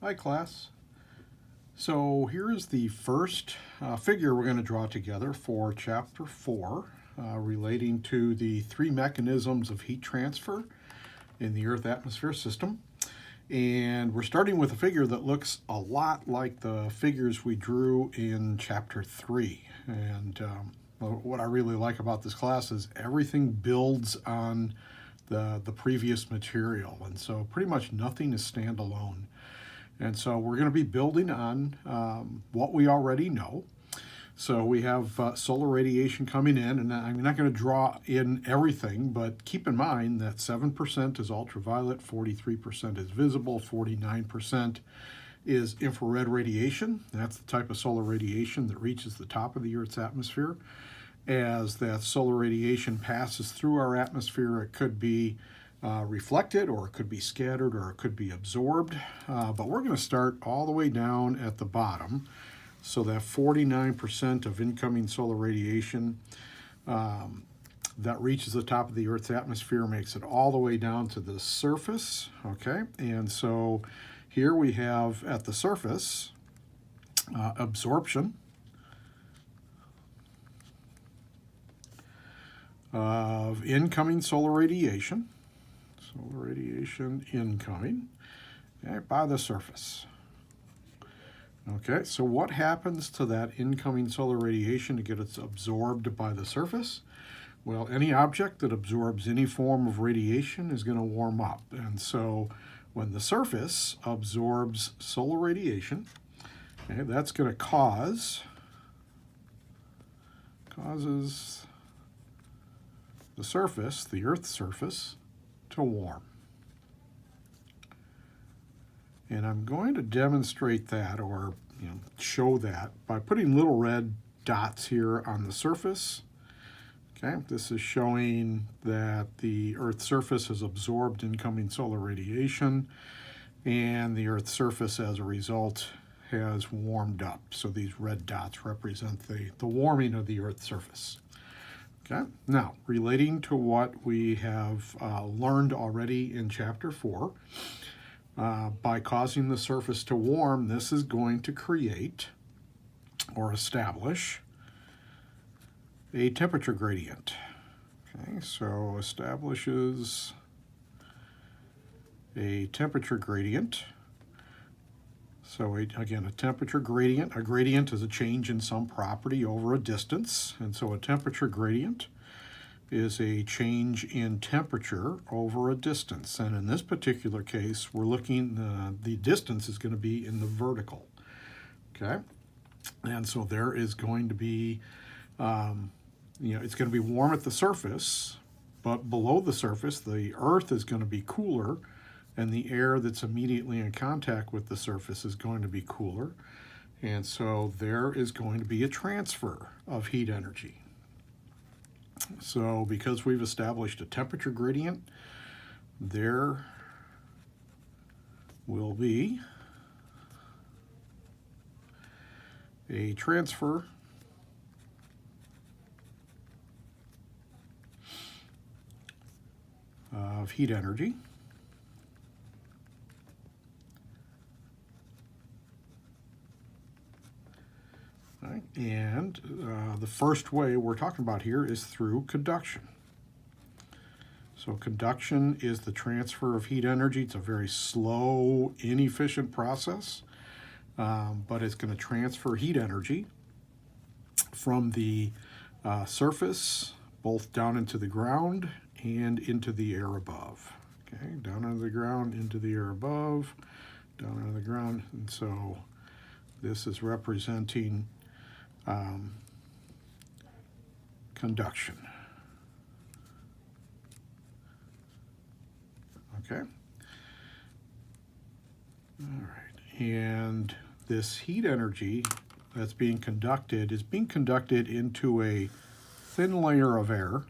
Hi class. So here is the first figure we're going to draw together for chapter 4 relating to the three mechanisms of heat transfer in the Earth atmosphere system. And we're starting with a figure that looks a lot like the figures we drew in chapter 3. And what I really like about this class is everything builds on the previous material. And so pretty much nothing is standalone. And so we're going to be building on what we already know. So we have solar radiation coming in, and I'm not going to draw in everything, but keep in mind that 7% is ultraviolet, 43% is visible, 49% is infrared radiation. That's the type of solar radiation that reaches the top of the Earth's atmosphere. As that solar radiation passes through our atmosphere, it could be reflected, or it could be scattered, or it could be absorbed. But we're going to start all the way down at the bottom. So that 49% of incoming solar radiation that reaches the top of the Earth's atmosphere makes it all the way down to the surface. Okay, and so here we have at the surface absorption of incoming solar radiation. Solar radiation incoming by the surface. Okay, so what happens to that incoming solar radiation to get it absorbed by the surface? Well, any object that absorbs any form of radiation is going to warm up. And so when the surface absorbs solar radiation, okay, that's going to causes the surface, the Earth's surface, to warm. And I'm going to demonstrate that, or show that, by putting little red dots here on the surface. Okay, this is showing that the Earth's surface has absorbed incoming solar radiation, and the Earth's surface, as a result, has warmed up. So these red dots represent the warming of the Earth's surface. Okay, now relating to what we have learned already in chapter 4, by causing the surface to warm, this is going to create or establish a temperature gradient. Okay, so establishes a temperature gradient. So again, a temperature gradient. A gradient is a change in some property over a distance. And so a temperature gradient is a change in temperature over a distance. And in this particular case, we're looking, the distance is going to be in the vertical. Okay? And so there is going to be, it's going to be warm at the surface, but below the surface, the Earth is going to be cooler, and the air that's immediately in contact with the surface is going to be cooler. And so there is going to be a transfer of heat energy. So because we've established a temperature gradient, there will be a transfer of heat energy. Right. And the first way we're talking about here is through conduction. So conduction is the transfer of heat energy. It's a very slow, inefficient process, but it's going to transfer heat energy from the surface, both down into the ground and into the air above. Okay, down into the ground, into the air above, down into the ground. And so this is representing conduction. Okay. All right. And this heat energy that's being conducted is being conducted into a thin layer of air.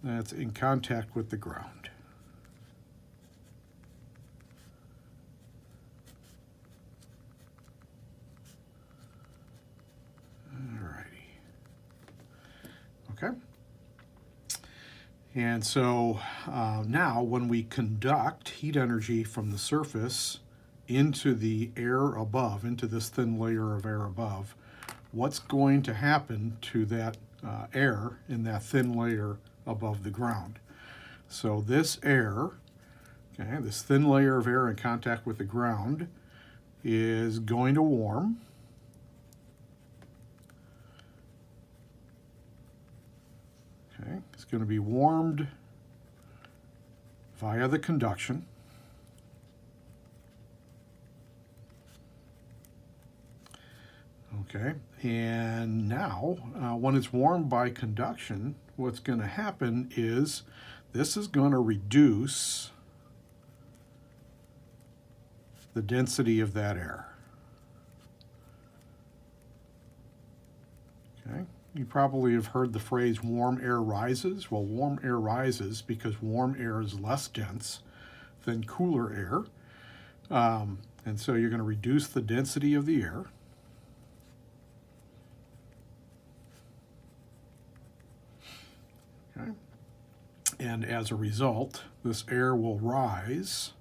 That's in contact with the ground. Alrighty. Okay? And so now when we conduct heat energy from the surface into the air above, into this thin layer of air above, what's going to happen to that air in that thin layer above the ground? So this air, okay, this thin layer of air in contact with the ground is going to warm. Okay, it's going to be warmed via the conduction. Okay, and now when it's warmed by conduction, what's going to happen is this is going to reduce the density of that air. Okay, you probably have heard the phrase warm air rises. Well, warm air rises because warm air is less dense than cooler air. And so you're going to reduce the density of the air. Okay. And as a result, this air will rise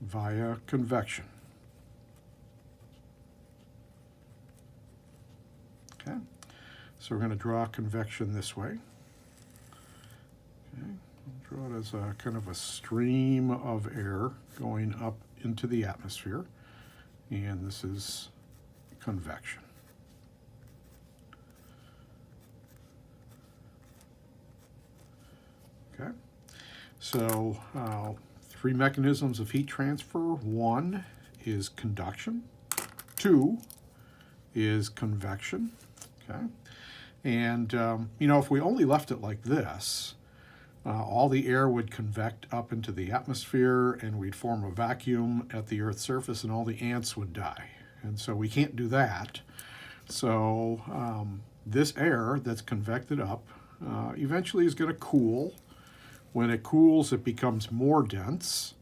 via convection. Okay, so we're going to draw convection this way. Okay, we'll draw it as a kind of a stream of air going up into the atmosphere, and this is convection. Okay, so three mechanisms of heat transfer. One is conduction. Two is convection. Okay, and if we only left it like this, all the air would convect up into the atmosphere, and we'd form a vacuum at the Earth's surface, and all the ants would die. And so we can't do that. So this air that's convected up eventually is going to cool. When it cools, it becomes more dense,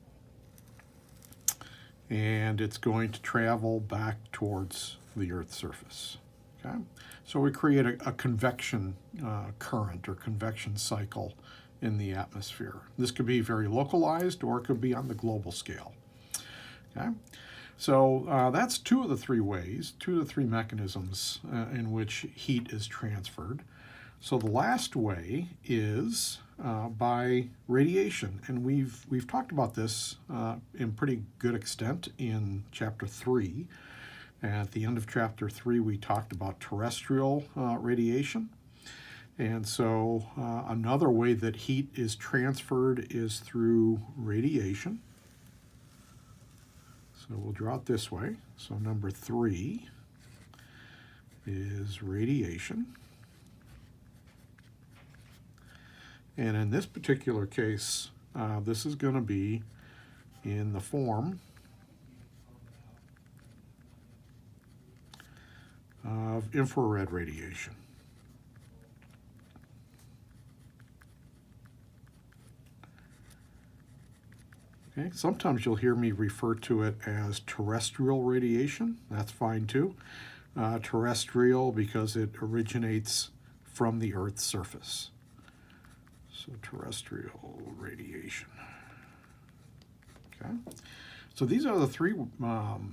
and it's going to travel back towards the Earth's surface. Okay? So we create a convection current or convection cycle in the atmosphere. This could be very localized, or it could be on the global scale. Okay? So that's two of the three ways, two of the three mechanisms in which heat is transferred. So the last way is by radiation, and we've talked about this in pretty good extent in Chapter 3. At the end of Chapter 3, we talked about terrestrial radiation. And so another way that heat is transferred is through radiation. So we'll draw it this way. So number 3 is radiation. And in this particular case, this is going to be in the form of infrared radiation. Okay, sometimes you'll hear me refer to it as terrestrial radiation. That's fine too. Terrestrial because it originates from the Earth's surface. So terrestrial radiation. Okay. So these are the three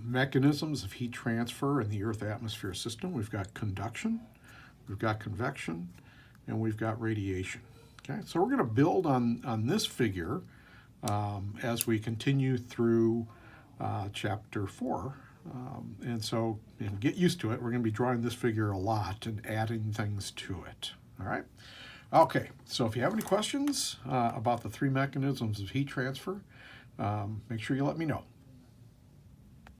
mechanisms of heat transfer in the Earth atmosphere system. We've got conduction, we've got convection, and we've got radiation. Okay. So we're going to build on this figure as we continue through Chapter 4. And so get used to it. We're going to be drawing this figure a lot and adding things to it. All right. Okay, so if you have any questions about the three mechanisms of heat transfer, make sure you let me know.